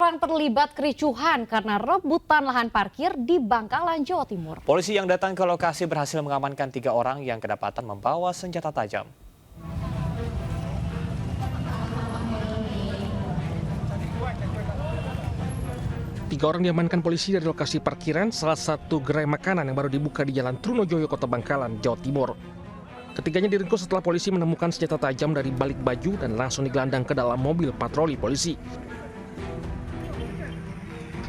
orang terlibat kericuhan karena rebutan lahan parkir di Bangkalan, Jawa Timur. Polisi yang datang ke lokasi berhasil mengamankan 3 orang yang kedapatan membawa senjata tajam. Tiga orang diamankan polisi dari lokasi parkiran salah satu gerai makanan yang baru dibuka di Jalan Trunojoyo, Kota Bangkalan, Jawa Timur. Ketiganya diringkus setelah polisi menemukan senjata tajam dari balik baju dan langsung digelandang ke dalam mobil patroli polisi.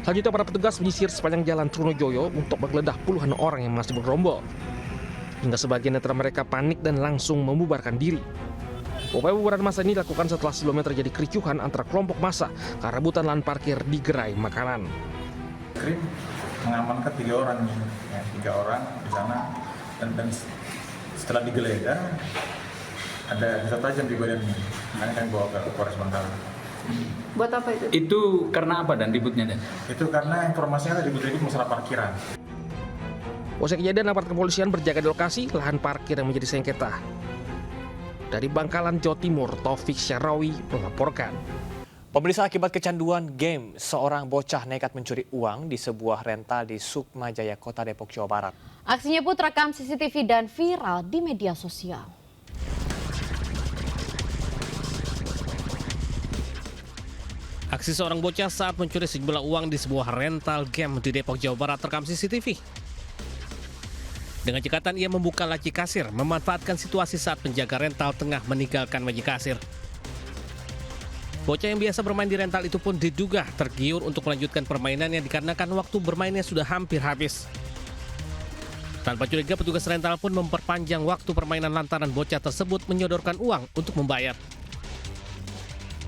Selanjutnya para petugas menyisir sepanjang Jalan Trunojoyo untuk menggeledah puluhan orang yang masih bergerombol. Hingga sebagian antara mereka panik dan langsung membubarkan diri. Upaya pembubaran massa ini dilakukan setelah sebelumnya terjadi kericuhan antara kelompok massa karena rebutan lahan parkir di gerai makanan. Krim mengamankan 3 orang, ya, 3 orang di sana dan setelah digeledah ada senjata tajam di badannya. Makanya kami bawa ke Polres Bangkalan. Buat apa itu? Itu karena apa dan ributnya dan? Itu karena informasinya ada ribut-ribut masalah parkiran. Usai kejadian, aparat kepolisian berjaga di lokasi lahan parkir yang menjadi sengketa. Dari Bangkalan, Jawa Timur, Taufik Syarawi melaporkan. Pemirsa, akibat kecanduan game, seorang bocah nekat mencuri uang di sebuah rental di Sukmajaya, Kota Depok, Jawa Barat. Aksinya pun terekam CCTV dan viral di media sosial. Aksi seorang bocah saat mencuri sejumlah uang di sebuah rental game di Depok, Jawa Barat terekam CCTV. Dengan cekatan ia membuka laci kasir, memanfaatkan situasi saat penjaga rental tengah meninggalkan laci kasir. Bocah yang biasa bermain di rental itu pun diduga tergiur untuk melanjutkan permainannya dikarenakan waktu bermainnya sudah hampir habis. Tanpa curiga, petugas rental pun memperpanjang waktu permainan lantaran bocah tersebut menyodorkan uang untuk membayar.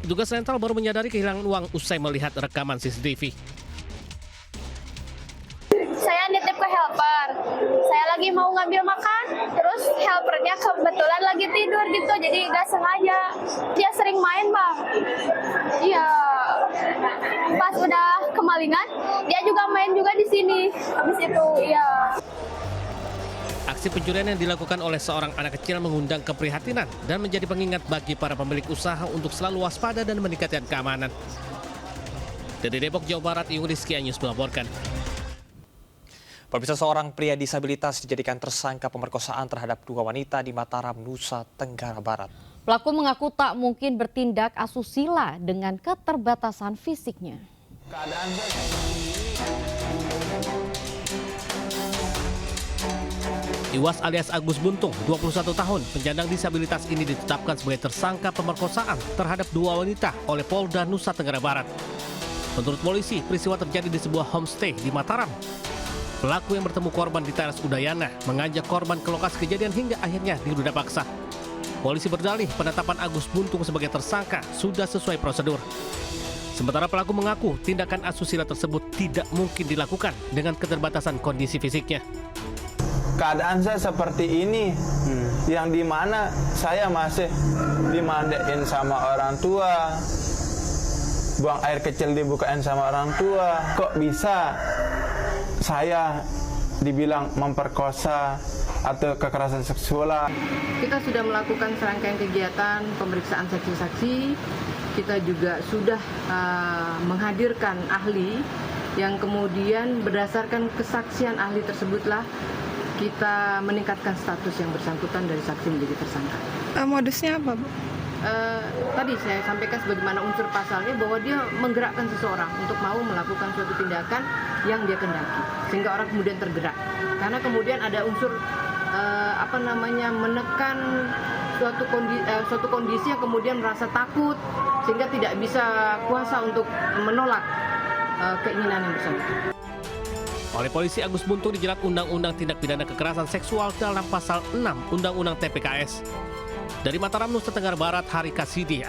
Petugas rental baru menyadari kehilangan uang usai melihat rekaman CCTV. Saya nitip ke helper, saya lagi mau ngambil makan, terus helpernya kebetulan lagi tidur gitu, jadi nggak sengaja. Dia sering main, Bang. Iya, pas udah kemalingan, dia juga main juga di sini. Habis itu, iya. Aksi pencurian yang dilakukan oleh seorang anak kecil mengundang keprihatinan dan menjadi pengingat bagi para pemilik usaha untuk selalu waspada dan meningkatkan keamanan. Dari Depok, Jawa Barat, Iung Rizky Anyus melaporkan. Pemirsa, seorang pria disabilitas dijadikan tersangka pemerkosaan terhadap 2 wanita di Mataram, Nusa Tenggara Barat. Pelaku mengaku tak mungkin bertindak asusila dengan keterbatasan fisiknya. Iwas alias Agus Buntung, 21 tahun, penyandang disabilitas ini ditetapkan sebagai tersangka pemerkosaan terhadap 2 wanita oleh Polda Nusa Tenggara Barat. Menurut polisi, peristiwa terjadi di sebuah homestay di Mataram. Pelaku yang bertemu korban di teras Udayana mengajak korban ke lokasi kejadian hingga akhirnya diruda paksa. Polisi berdalih penetapan Agus Buntung sebagai tersangka sudah sesuai prosedur. Sementara pelaku mengaku tindakan asusila tersebut tidak mungkin dilakukan dengan keterbatasan kondisi fisiknya. Keadaan saya seperti ini, yang dimana saya masih dimandiin sama orang tua, buang air kecil dibukain sama orang tua. Kok bisa saya dibilang memperkosa atau kekerasan seksual? Kita sudah melakukan serangkaian kegiatan pemeriksaan saksi-saksi. Kita juga sudah menghadirkan ahli yang kemudian berdasarkan kesaksian ahli tersebutlah kita meningkatkan status yang bersangkutan dari saksi menjadi tersangka. Modusnya apa, Bu? Tadi saya sampaikan sebagaimana unsur pasalnya bahwa dia menggerakkan seseorang untuk mau melakukan suatu tindakan yang dia kendaki, sehingga orang kemudian tergerak. Karena kemudian ada unsur menekan suatu kondisi yang kemudian merasa takut sehingga tidak bisa kuasa untuk menolak keinginan yang bersangkutan. Oleh polisi, Agus Buntung dijerat Undang-Undang Tindak Pidana Kekerasan Seksual dalam pasal 6 Undang-Undang TPKS. Dari Mataram, Nusa Tenggara Barat, Hari Kasidi,